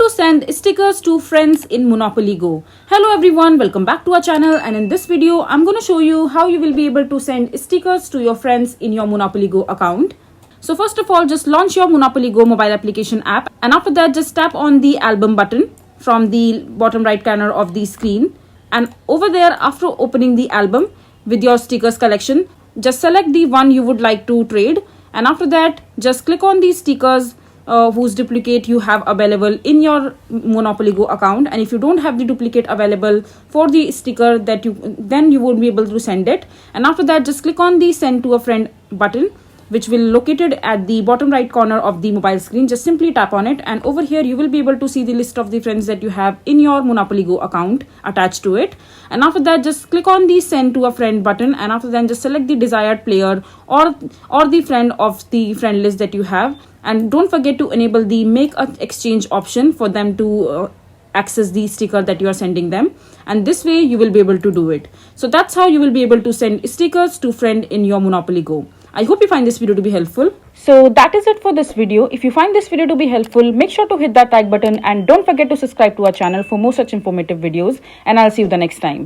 to send stickers to friends in Monopoly Go. Hello everyone, welcome back to our channel, and in this video I'm going to show you how you will be able to send stickers to your friends in your Monopoly Go account. So first of all, just launch your Monopoly Go mobile application app, and after that just tap on the album button from the bottom right corner of the screen, and over there, after opening the album with your stickers collection, just select the one you would like to trade, and after that just click on these stickers whose duplicate you have available in your Monopoly Go account. And if you don't have the duplicate available for the sticker that then you won't be able to send it. And after that just click on the send to a friend button, which will located at the bottom right corner of the mobile screen. Just simply tap on it, and over here you will be able to see the list of the friends that you have in your Monopoly Go account attached to it. And after that just click on the send to a friend button, and after that just select the desired player or the friend of the friend list that you have. And don't forget to enable the make an exchange option for them to access the sticker that you are sending them, and this way you will be able to do it. So that's how you will be able to send stickers to friend in your Monopoly Go. I hope you find this video to be helpful. So that is it for this video. If you find this video to be helpful, make sure to hit that like button, and don't forget to subscribe to our channel for more such informative videos, and I'll see you the next time.